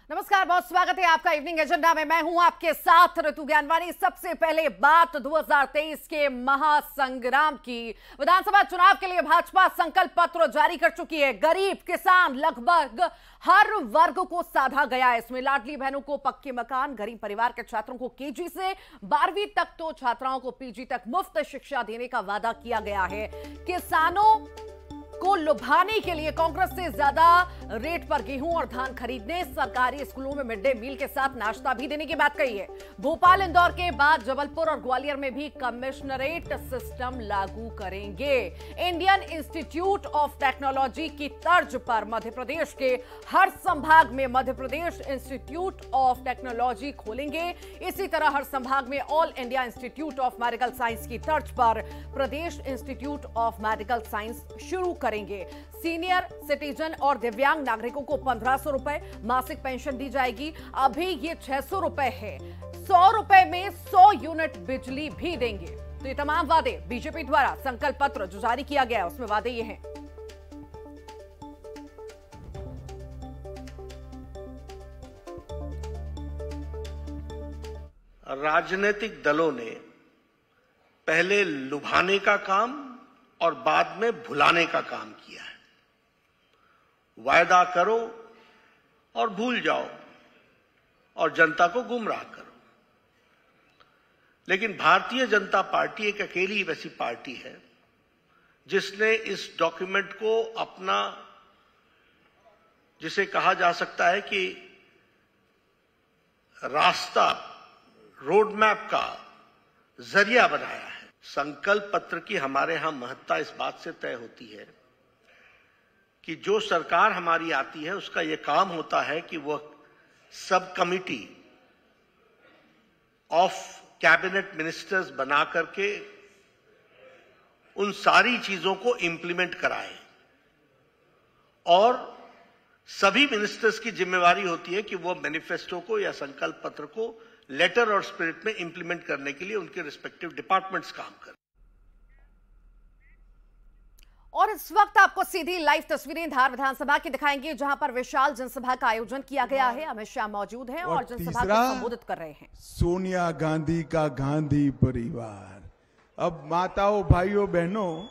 नमस्कार, बहुत स्वागत है आपका इवनिंग एजेंडा में। मैं हूं आपके साथ ऋतु ज्ञानवानी। सबसे पहले बात 2023 के महासंग्राम की। विधानसभा चुनाव के लिए भाजपा संकल्प पत्र जारी कर चुकी है। गरीब, किसान, लगभग हर वर्ग को साधा गया है। इसमें लाडली बहनों को पक्के मकान, गरीब परिवार के छात्रों को केजी से 12वीं तक तो छात्राओं को पीजी तक मुफ्त शिक्षा देने का वादा किया गया है। किसानों को लुभाने के लिए कांग्रेस से ज्यादा रेट पर गेहूं और धान खरीदने, सरकारी स्कूलों में मिड डे मील के साथ नाश्ता भी देने की बात कही है। भोपाल, इंदौर के बाद जबलपुर और ग्वालियर में भी कमिश्नरेट सिस्टम लागू करेंगे। इंडियन इंस्टीट्यूट ऑफ टेक्नोलॉजी की तर्ज पर मध्य प्रदेश के हर संभाग में Madhya Pradesh institute of technology खोलेंगे। इसी तरह हर संभाग में all India institute of medical science की तर्ज पर प्रदेश इंस्टीट्यूट ऑफ मेडिकल साइंस शुरू करेंगे। सीनियर सिटीजन और दिव्यांग नागरिकों को 1500 रुपए मासिक पेंशन दी जाएगी। अभी ये 600 रुपए है। 100 रुपए में 100 यूनिट बिजली भी देंगे। तो ये तमाम वादे बीजेपी द्वारा संकल्प पत्र जो जारी किया गया है उसमें वादे ये हैं। राजनीतिक दलों ने पहले लुभाने का काम और बाद में भुलाने का काम किया है। वायदा करो और भूल जाओ और जनता को गुमराह करो। लेकिन भारतीय जनता पार्टी एक अकेली वैसी पार्टी है जिसने इस डॉक्यूमेंट को अपना, जिसे कहा जा सकता है कि रास्ता, रोड मैप का जरिया बनाया है। संकल्प पत्र की हमारे यहां महत्ता इस बात से तय होती है कि जो सरकार हमारी आती है उसका यह काम होता है कि वह सब कमिटी ऑफ कैबिनेट मिनिस्टर्स बना करके उन सारी चीजों को इंप्लीमेंट कराए। और सभी मिनिस्टर्स की जिम्मेवारी होती है कि वो मैनिफेस्टो को या संकल्प पत्र को लेटर और स्पिरिट में इंप्लीमेंट करने के लिए उनके रिस्पेक्टिव डिपार्टमेंट्स काम करें। और इस वक्त आपको सीधी लाइव तस्वीरें धार विधानसभा की दिखाएंगे, जहां पर विशाल जनसभा का आयोजन किया गया है। अमित शाह मौजूद हैं और जनसभा को संबोधित कर रहे हैं। सोनिया गांधी का गांधी परिवार। अब माताओं, भाइयों, बहनों,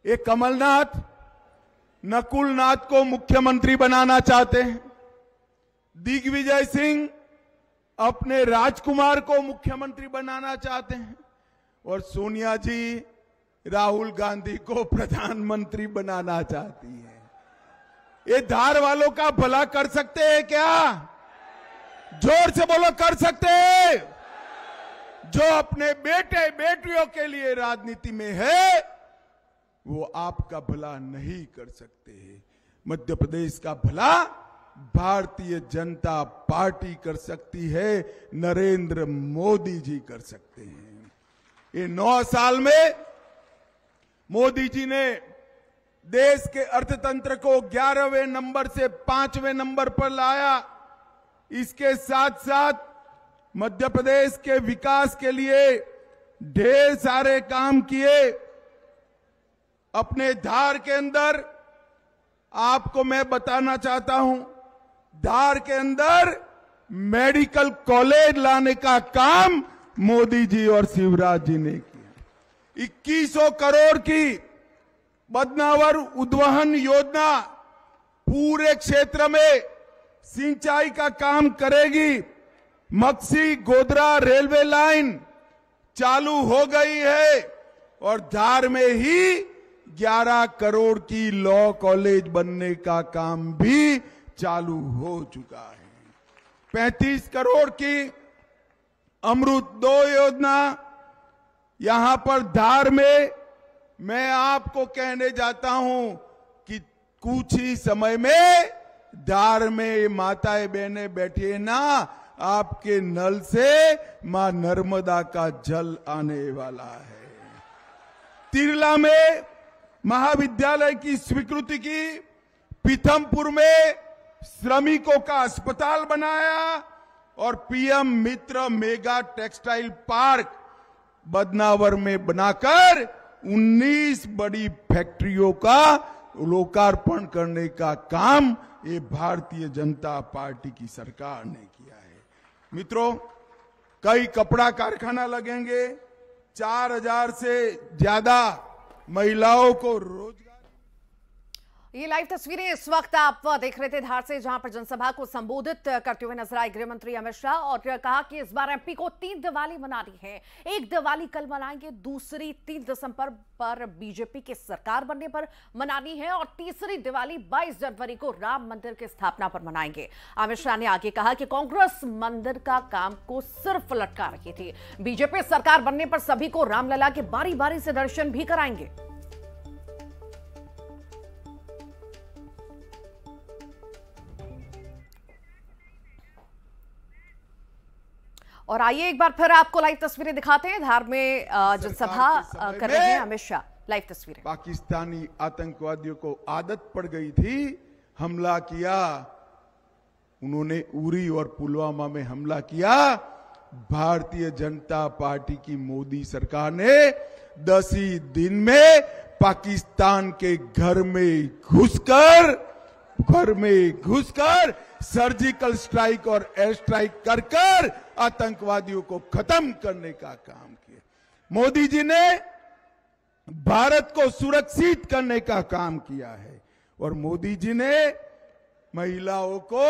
एक कमलनाथ नकुलनाथ को मुख्यमंत्री बनाना चाहते हैं। दिग्विजय सिंह अपने राजकुमार को मुख्यमंत्री बनाना चाहते हैं और सोनिया जी राहुल गांधी को प्रधानमंत्री बनाना चाहती है। ये धार वालों का भला कर सकते हैं क्या? जोर से बोलो, कर सकते हैं? जो अपने बेटे बेटियों के लिए राजनीति में है वो आपका भला नहीं कर सकते। मध्य प्रदेश का भला भारतीय जनता पार्टी कर सकती है, नरेंद्र मोदी जी कर सकते हैं। ये 9 साल में मोदी जी ने देश के अर्थतंत्र को 11वें नंबर से 5वें नंबर पर लाया। इसके साथ साथ मध्य प्रदेश के विकास के लिए ढेर सारे काम किए। अपने धार के अंदर आपको मैं बताना चाहता हूं, धार के अंदर मेडिकल कॉलेज लाने का काम मोदी जी और शिवराज जी ने किया। 2100 करोड़ की बदनावर उद्वहन योजना पूरे क्षेत्र में सिंचाई का काम करेगी। मक्सी गोधरा रेलवे लाइन चालू हो गई है और धार में ही 11 करोड़ की लॉ कॉलेज बनने का काम भी चालू हो चुका है। 35 करोड़ की अमृत 2 योजना यहां पर धार में मैं आपको कहने जाता हूं कि कुछ ही समय में धार में माताएं बहनें बैठी है ना, आपके नल से मां नर्मदा का जल आने वाला है। तिरला में महाविद्यालय की स्वीकृति की, पीथमपुर में श्रमिकों का अस्पताल बनाया और पीएम मित्र मेगा टेक्सटाइल पार्क बदनावर में बनाकर 19 बड़ी फैक्ट्रियों का लोकार्पण करने का काम ये भारतीय जनता पार्टी की सरकार ने किया है। मित्रों, कई कपड़ा कारखाना लगेंगे, 4000 से ज्यादा महिलाओं को रोजगार। ये लाइव तस्वीरें इस वक्त आप देख रहे थे धार से, जहां पर जनसभा को संबोधित करते हुए नजर आए गृह मंत्री अमित शाह और कहा कि इस बार एमपी को 3 दिवाली मनानी है। एक दिवाली कल मनाएंगे, दूसरी 3 दिसंबर पर बीजेपी की सरकार बनने पर मनानी है और तीसरी दिवाली 22 जनवरी को राम मंदिर की स्थापना पर मनाएंगे। अमित शाह ने आगे कहा कि कांग्रेस मंदिर का काम को सिर्फ लटका रही थी, बीजेपी सरकार बनने पर सभी को रामलला के बारी बारी से दर्शन भी कराएंगे। और आइए एक बार फिर आपको लाइव तस्वीरें दिखाते हैं। धार में जनसभा कर रहे हैं अमित शाह। लाइव तस्वीरें। पाकिस्तानी आतंकवादियों को आदत पड़ गई थी हमला किया, उन्होंने उरी और पुलवामा में हमला किया। भारतीय जनता पार्टी की मोदी सरकार ने 10 ही दिन में पाकिस्तान के घर में घुसकर सर्जिकल स्ट्राइक और एयर स्ट्राइक कर आतंकवादियों को खत्म करने का काम किया। मोदी जी ने भारत को सुरक्षित करने का काम किया है और मोदी जी ने महिलाओं को,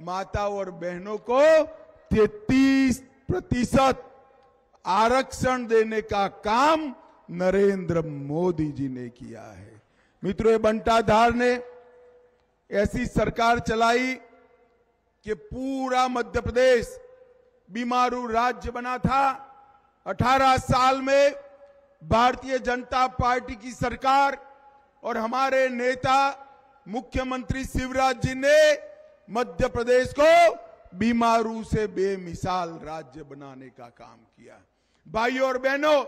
माताओं और बहनों को 33% आरक्षण देने का काम नरेंद्र मोदी जी ने किया है। मित्रों, ये बंटाधार ने ऐसी सरकार चलाई कि पूरा मध्य प्रदेश बीमारू राज्य बना था। 18 साल में भारतीय जनता पार्टी की सरकार और हमारे नेता मुख्यमंत्री शिवराज जी ने मध्य प्रदेश को बीमारू से बेमिसाल राज्य बनाने का काम किया। भाइयों और बहनों,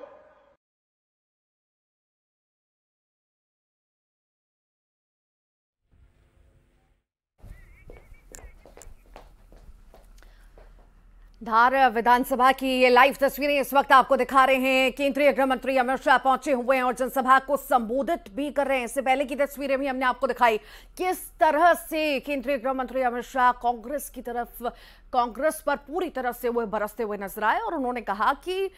धार विधानसभा की ये लाइव तस्वीरें इस वक्त आपको दिखा रहे हैं। केंद्रीय गृह मंत्री अमित शाह पहुंचे हुए हैं और जनसभा को संबोधित भी कर रहे हैं। इससे पहले की तस्वीरें भी हमने आपको दिखाई किस तरह से केंद्रीय गृह मंत्री अमित शाह कांग्रेस पर पूरी तरह से वो बरसते हुए नजर आए और उन्होंने कहा कि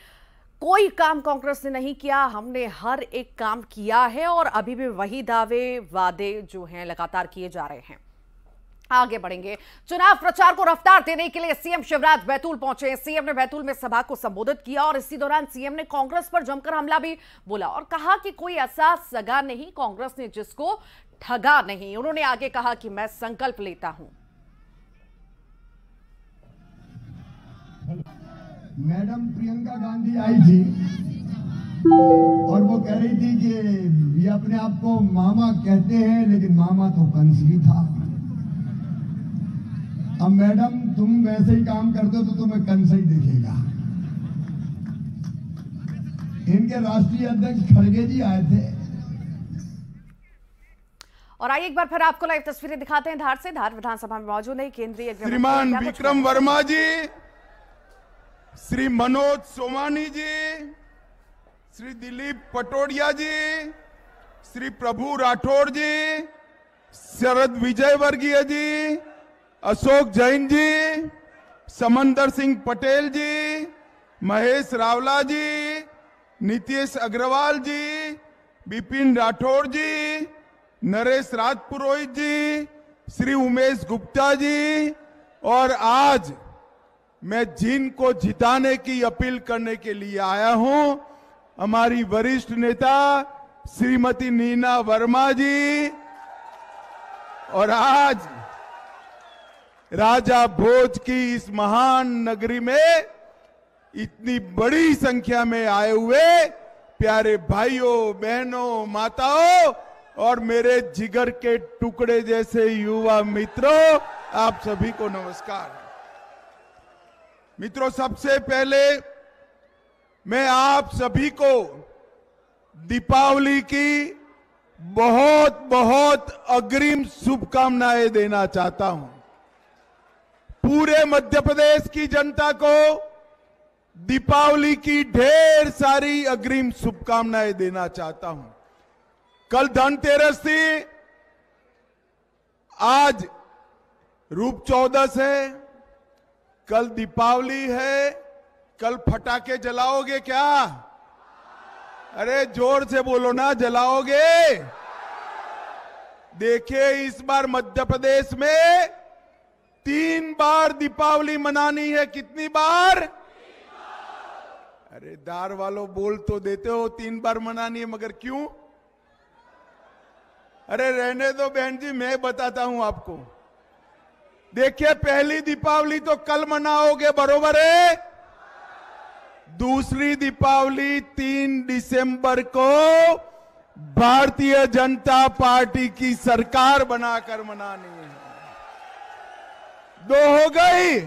कोई काम कांग्रेस ने नहीं किया, हमने हर एक काम किया है और अभी भी वही दावे वादे जो हैं लगातार किए जा रहे हैं। आगे बढ़ेंगे। चुनाव प्रचार को रफ्तार देने के लिए सीएम शिवराज बैतूल पहुंचे। सीएम ने बैतूल में सभा को संबोधित किया और इसी दौरान सीएम ने कांग्रेस पर जमकर हमला भी बोला और कहा कि कोई ऐसा सगा नहीं कांग्रेस ने जिसको ठगा नहीं। उन्होंने आगे कहा कि मैं संकल्प लेता हूं। मैडम प्रियंका गांधी आई थी और वो कह रही थी कि ये अपने आप को मामा कहते हैं लेकिन मामा तो कंस ही था। अब मैडम तुम वैसे ही काम करते हो तो तुम्हें कंस ही दिखेगा। इनके राष्ट्रीय अध्यक्ष खड़गे जी आए थे। और आइए एक बार फिर आपको लाइव तस्वीरें दिखाते हैं धार से। धार विधानसभा में मौजूद है केंद्रीय श्रीमान विक्रम वर्मा जी, श्री मनोज सोमानी जी, श्री दिलीप पटोडिया जी, श्री प्रभु राठौड़ जी, शरद विजयवर्गीय जी, अशोक जैन जी, समंदर सिंह पटेल जी, महेश रावला जी, नीतीश अग्रवाल जी, बिपिन राठौड़ जी, नरेश राजपुरोहित जी, श्री उमेश गुप्ता जी और आज मैं जिनको जिताने की अपील करने के लिए आया हूं, हमारी वरिष्ठ नेता श्रीमती नीना वर्मा जी और आज राजा भोज की इस महान नगरी में इतनी बड़ी संख्या में आए हुए प्यारे भाइयों, बहनों, माताओं और मेरे जिगर के टुकड़े जैसे युवा मित्रों, आप सभी को नमस्कार। मित्रों, सबसे पहले मैं आप सभी को दीपावली की बहुत बहुत अग्रिम शुभकामनाएं देना चाहता हूं। पूरे मध्य प्रदेश की जनता को दीपावली की ढेर सारी अग्रिम शुभकामनाएं देना चाहता हूं। कल धनतेरस थी, आज रूप चौदस है, कल दीपावली है, कल पटाखे जलाओगे क्या? अरे जोर से बोलो ना, जलाओगे? देखिए इस बार मध्य प्रदेश में 3 बार दीपावली मनानी है। कितनी बार? अरे दार वालों बोल तो देते हो 3 बार मनानी है, मगर क्यों? अरे रहने दो बहन जी, मैं बताता हूं आपको। देखिए पहली दीपावली तो कल मनाओगे, बरोबर है? दूसरी दीपावली 3 दिसंबर को भारतीय जनता पार्टी की सरकार बनाकर मनानी है। 2 हो गई।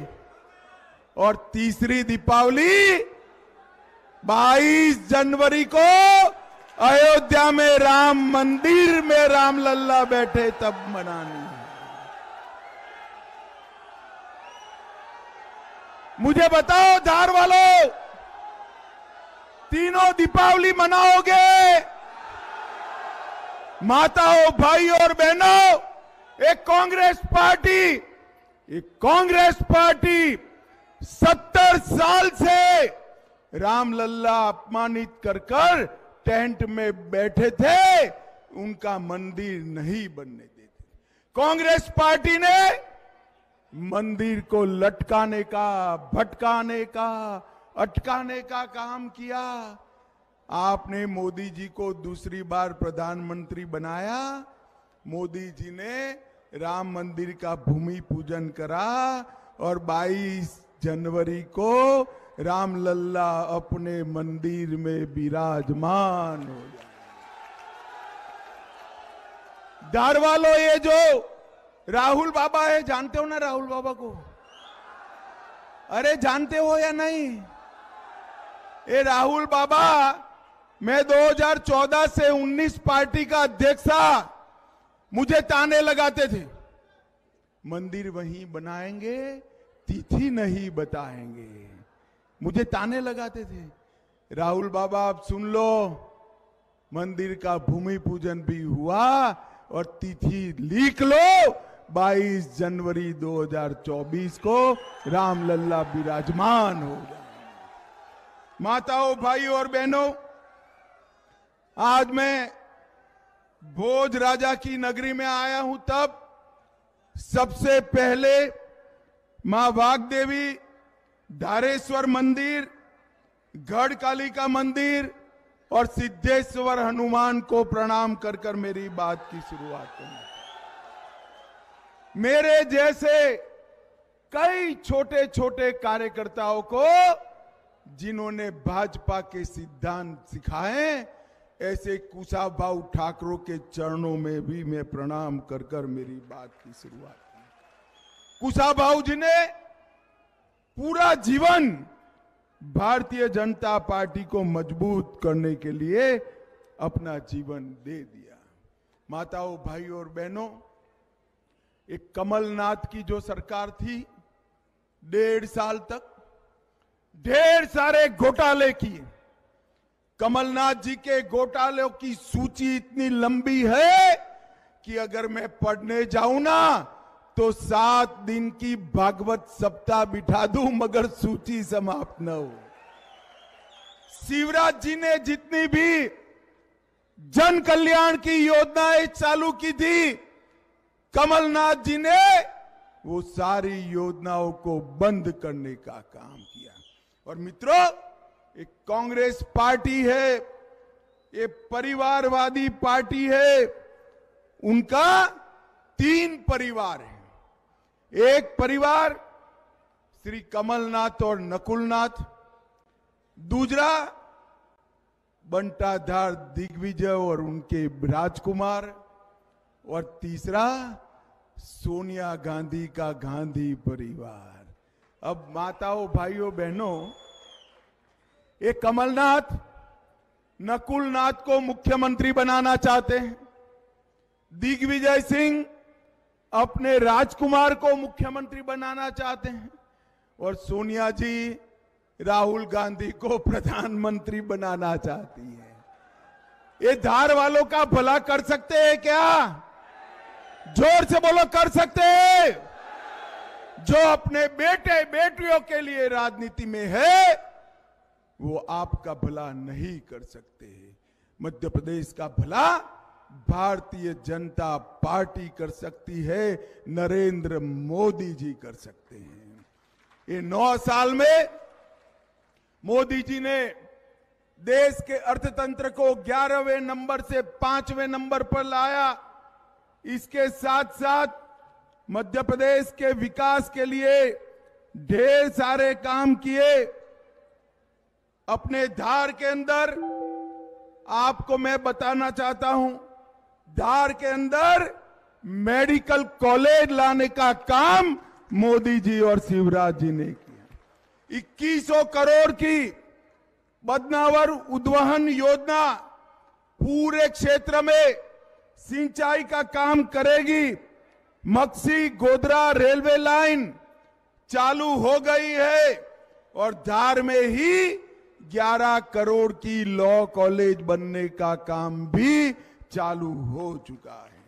और तीसरी दीपावली 22 जनवरी को अयोध्या में राम मंदिर में राम लल्ला बैठे तब मनानी है। मुझे बताओ धार वालों, तीनों दीपावली मनाओगे? माताओं, भाइयों और बहनों, एक कांग्रेस पार्टी 70 साल से राम लल्ला अपमानित कर टेंट में बैठे थे, उनका मंदिर नहीं बनने देते। कांग्रेस पार्टी ने मंदिर को लटकाने का, भटकाने का, अटकाने का काम किया। आपने मोदी जी को दूसरी बार प्रधानमंत्री बनाया। मोदी जी ने राम मंदिर का भूमि पूजन करा और 22 जनवरी को राम लल्ला अपने मंदिर में विराजमान हो जाए। धार वालों, ये जो राहुल बाबा है, जानते हो ना राहुल बाबा को? अरे जानते हो या नहीं? ये राहुल बाबा, मैं 2014 से 19 पार्टी का अध्यक्ष था। मुझे ताने लगाते थे, मंदिर वहीं बनाएंगे, तिथि नहीं बताएंगे। मुझे ताने लगाते थे। राहुल बाबा आप सुन लो, मंदिर का भूमि पूजन भी हुआ और तिथि लिख लो, 22 जनवरी 2024 को राम लल्ला विराजमान हो जाए। माताओं, भाइयों और बहनों, आज मैं भोज राजा की नगरी में आया हूं, तब सबसे पहले मां वाग्देवी, धारेश्वर मंदिर, गढ़कालिका मंदिर और सिद्धेश्वर हनुमान को प्रणाम कर मेरी बात की शुरुआत करूंगा। मेरे जैसे कई छोटे छोटे कार्यकर्ताओं को जिन्होंने भाजपा के सिद्धांत सिखाए, ऐसे कुशाभाऊ ठाकरे के चरणों में भी मैं प्रणाम कर मेरी बात की शुरुआत की। कुशाभाऊ जी ने पूरा जीवन भारतीय जनता पार्टी को मजबूत करने के लिए अपना जीवन दे दिया। माताओं, भाइयों और बहनों, एक कमलनाथ की जो सरकार थी, 1.5 साल तक ढेर सारे घोटाले किए। कमलनाथ जी के घोटालों की सूची इतनी लंबी है कि अगर मैं पढ़ने जाऊं ना तो 7 दिन की भागवत सप्ताह बिठा दूं, मगर सूची समाप्त न हो। शिवराज जी ने जितनी भी जन कल्याण की योजनाएं चालू की थी, कमलनाथ जी ने वो सारी योजनाओं को बंद करने का काम किया। और मित्रों, एक कांग्रेस पार्टी है, ये परिवारवादी पार्टी है। उनका 3 परिवार है। एक परिवार श्री कमलनाथ और नकुलनाथ, दूसरा बंटाधार दिग्विजय और उनके राजकुमार, और तीसरा सोनिया गांधी का गांधी परिवार। अब माताओं, भाइयों, बहनों, ये कमलनाथ नकुलनाथ को मुख्यमंत्री बनाना चाहते हैं, दिग्विजय सिंह अपने राजकुमार को मुख्यमंत्री बनाना चाहते हैं, और सोनिया जी राहुल गांधी को प्रधानमंत्री बनाना चाहती है। ये धार वालों का भला कर सकते हैं क्या? जोर से बोलो, कर सकते हैं? जो अपने बेटे बेटियों के लिए राजनीति में है वो आपका भला नहीं कर सकते हैं। मध्य प्रदेश का भला भारतीय जनता पार्टी कर सकती है, नरेंद्र मोदी जी कर सकते हैं। ये 9 साल में मोदी जी ने देश के अर्थतंत्र को 11वें नंबर से 5वें नंबर पर लाया। इसके साथ साथ मध्य प्रदेश के विकास के लिए ढेर सारे काम किए। अपने धार के अंदर आपको मैं बताना चाहता हूं, धार के अंदर मेडिकल कॉलेज लाने का काम मोदी जी और शिवराज जी ने किया। 2100 करोड़ की बदनावर उद्वहन योजना पूरे क्षेत्र में सिंचाई का काम करेगी। मक्सी गोधरा रेलवे लाइन चालू हो गई है और धार में ही 11 करोड़ की लॉ कॉलेज बनने का काम भी चालू हो चुका है।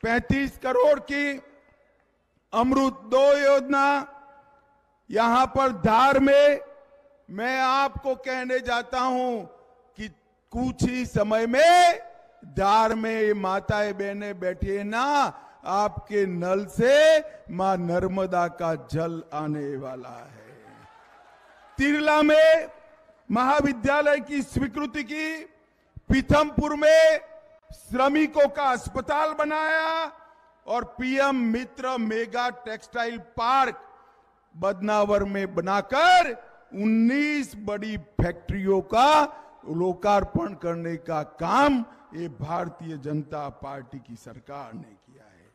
35 करोड़ की अमृत 2 योजना यहां पर धार में मैं आपको कहने जाता हूं कि कुछ ही समय में धार में माताएं बहनें बैठी है ना, आपके नल से मां नर्मदा का जल आने वाला है। तिरला में महाविद्यालय की स्वीकृति की, पीथमपुर में श्रमिकों का अस्पताल बनाया और पीएम मित्र मेगा टेक्सटाइल पार्क बदनावर में बनाकर 19 बड़ी फैक्ट्रियों का लोकार्पण करने का काम ये भारतीय जनता पार्टी की सरकार ने किया है।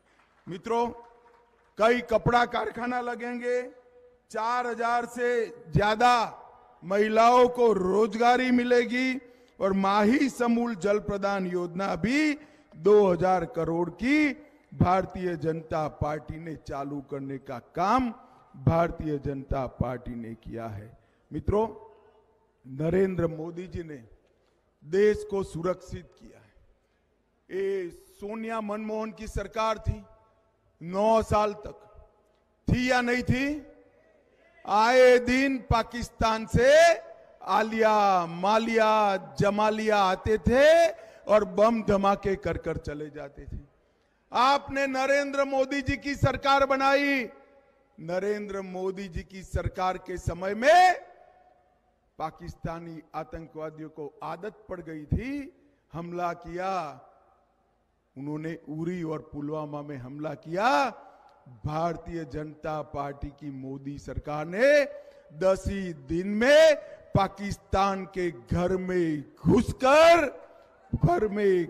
मित्रों, कई कपड़ा कारखाना लगेंगे, 4000 से ज्यादा महिलाओं को रोजगारी मिलेगी और माही समूल जल प्रदान योजना भी 2000 करोड़ की भारतीय जनता पार्टी ने चालू करने का काम भारतीय जनता पार्टी ने किया है। मित्रों, नरेंद्र मोदी जी ने देश को सुरक्षित किया है। ये सोनिया मनमोहन की सरकार थी, 9 साल तक थी या नहीं थी? आए दिन पाकिस्तान से आलिया मालिया जमालिया आते थे और बम धमाके कर कर चले जाते थे। आपने नरेंद्र मोदी जी की सरकार बनाई। नरेंद्र मोदी जी की सरकार के समय में पाकिस्तानी आतंकवादियों को आदत पड़ गई थी, हमला किया। उन्होंने उरी और पुलवामा में हमला किया। भारतीय जनता पार्टी की मोदी सरकार ने 10 ही दिन में पाकिस्तान के घर में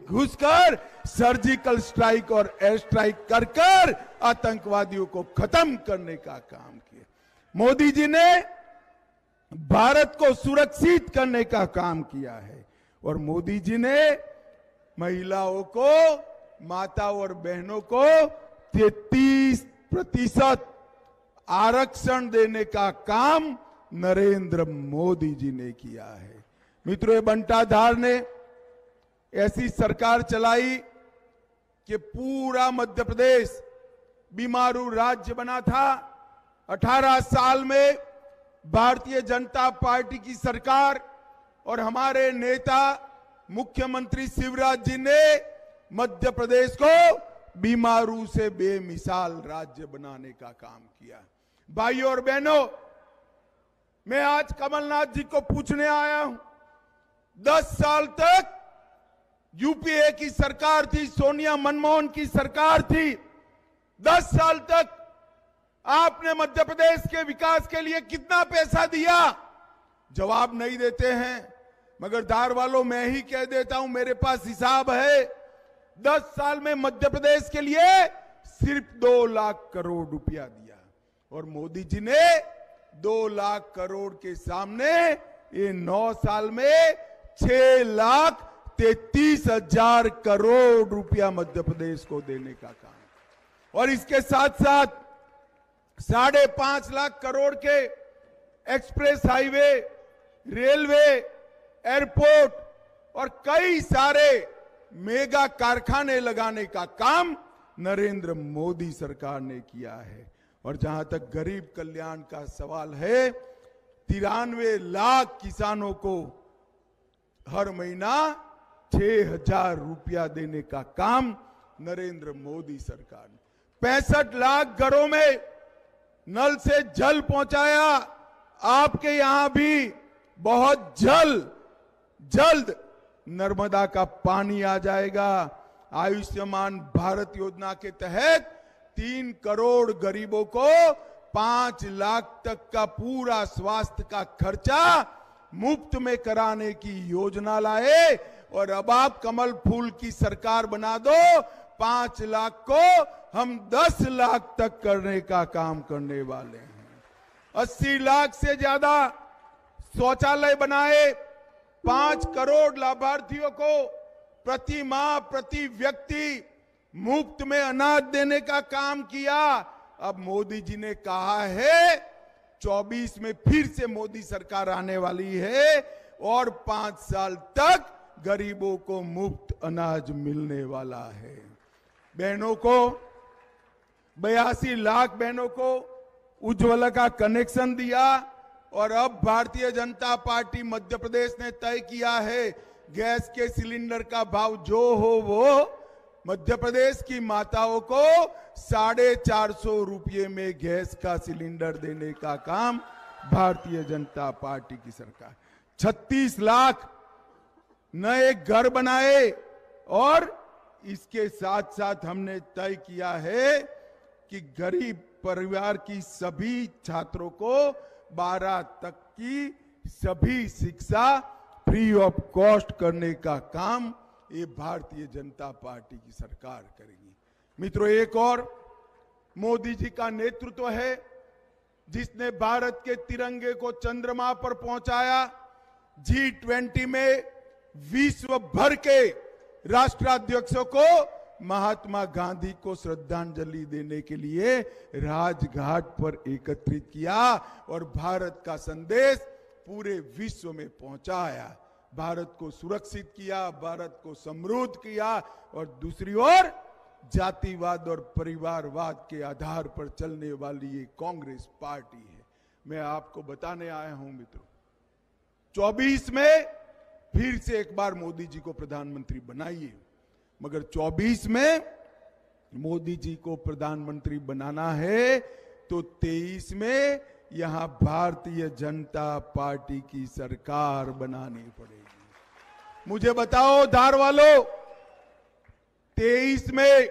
घुसकर सर्जिकल स्ट्राइक और एयर स्ट्राइक कर आतंकवादियों को खत्म करने का काम किया। मोदी जी ने भारत को सुरक्षित करने का काम किया है और मोदी जी ने महिलाओं को, माता और बहनों को 33% आरक्षण देने का काम नरेंद्र मोदी जी ने किया है। मित्रों, बंटाधार ने ऐसी सरकार चलाई कि पूरा मध्य प्रदेश बीमारू राज्य बना था। 18 साल में भारतीय जनता पार्टी की सरकार और हमारे नेता मुख्यमंत्री शिवराज जी ने मध्य प्रदेश को बीमारू से बेमिसाल राज्य बनाने का काम किया। भाइयों और बहनों, मैं आज कमलनाथ जी को पूछने आया हूं। 10 साल तक यूपीए की सरकार थी, सोनिया मनमोहन की सरकार थी। 10 साल तक आपने मध्य प्रदेश के विकास के लिए कितना पैसा दिया? जवाब नहीं देते हैं। मगर धार वालों, मैं ही कह देता हूं, मेरे पास हिसाब है। 10 साल में मध्य प्रदेश के लिए सिर्फ 2 लाख करोड़ रुपया दिया और मोदी जी ने 2 लाख करोड़ के सामने ये 9 साल में 6,33,000 करोड़ रुपया मध्य प्रदेश को देने का काम। और इसके साथ साथ 5.5 लाख करोड़ के एक्सप्रेस हाईवे, रेलवे, एयरपोर्ट, और कई सारे मेगा कारखाने लगाने का काम नरेंद्र मोदी सरकार ने किया है। और जहां तक गरीब कल्याण का सवाल है, 93 लाख किसानों को हर महीना 6,000 रुपया देने का काम नरेंद्र मोदी सरकार ने, 65 लाख घरों में नल से जल पहुंचाया। आपके यहां भी बहुत जल्द नर्मदा का पानी आ जाएगा। आयुष्मान भारत योजना के तहत 3 करोड़ गरीबों को 5 लाख तक का पूरा स्वास्थ्य का खर्चा मुफ्त में कराने की योजना लाए। और अब आप कमल फूल की सरकार बना दो, 5 लाख को हम 10 लाख तक करने का काम करने वाले हैं। 80 लाख से ज्यादा शौचालय बनाए, 5 करोड़ लाभार्थियों को प्रति माह प्रति व्यक्ति मुफ्त में अनाज देने का काम किया। अब मोदी जी ने कहा है 24 में फिर से मोदी सरकार आने वाली है और 5 साल तक गरीबों को मुफ्त अनाज मिलने वाला है। बहनों को 82 लाख बहनों को उज्ज्वला का कनेक्शन दिया। और अब भारतीय जनता पार्टी मध्य प्रदेश ने तय किया है गैस के सिलेंडर का भाव जो हो वो मध्य प्रदेश की माताओं को 450 रुपये में गैस का सिलेंडर देने का काम भारतीय जनता पार्टी की सरकार। 36 लाख नए घर बनाए और इसके साथ साथ हमने तय किया है कि गरीब परिवार की सभी छात्रों को 12 तक की सभी शिक्षा फ्री ऑफ कॉस्ट करने का काम ये भारतीय जनता पार्टी की सरकार करेगी। मित्रों, एक और मोदी जी का नेतृत्व है जिसने भारत के तिरंगे को चंद्रमा पर पहुंचाया। G20 में विश्व भर के राष्ट्राध्यक्षों को महात्मा गांधी को श्रद्धांजलि देने के लिए राजघाट पर एकत्रित किया और भारत का संदेश पूरे विश्व में पहुंचाया। भारत को सुरक्षित किया, भारत को समृद्ध किया और दूसरी ओर जातिवाद और परिवारवाद के आधार पर चलने वाली ये कांग्रेस पार्टी है। मैं आपको बताने आया हूं मित्रों, 24 में फिर से एक बार मोदी जी को प्रधानमंत्री बनाइए, मगर 24 में मोदी जी को प्रधानमंत्री बनाना है तो 23 में यहां भारतीय जनता पार्टी की सरकार बनानी पड़ेगी। मुझे बताओ धार वालों, 23 में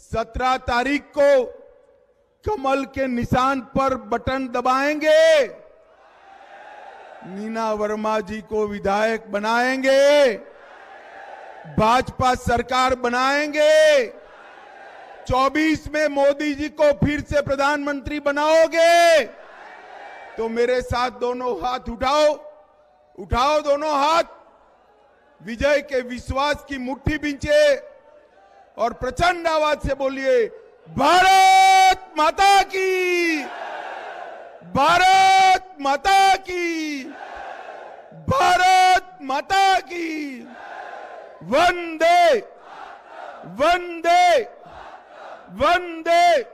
17 तारीख को कमल के निशान पर बटन दबाएंगे, नीना वर्मा जी को विधायक बनाएंगे, भाजपा सरकार बनाएंगे। 24 में मोदी जी को फिर से प्रधानमंत्री बनाओगे तो मेरे साथ दोनों हाथ उठाओ दोनों हाथ, विजय के विश्वास की मुट्ठी बींचे और प्रचंड आवाज से बोलिए भारत माता की, भारत माता की, भारत माता की, वंदे वंदे वंदे।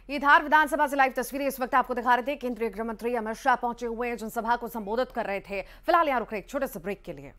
ये धार विधानसभा से लाइव तस्वीरें इस वक्त आपको दिखा रहे थे। केंद्रीय गृह मंत्री अमित शाह पहुंचे हुए हैं, जनसभा को संबोधित कर रहे थे। फिलहाल यहां रुक रहे एक छोटे से ब्रेक के लिए।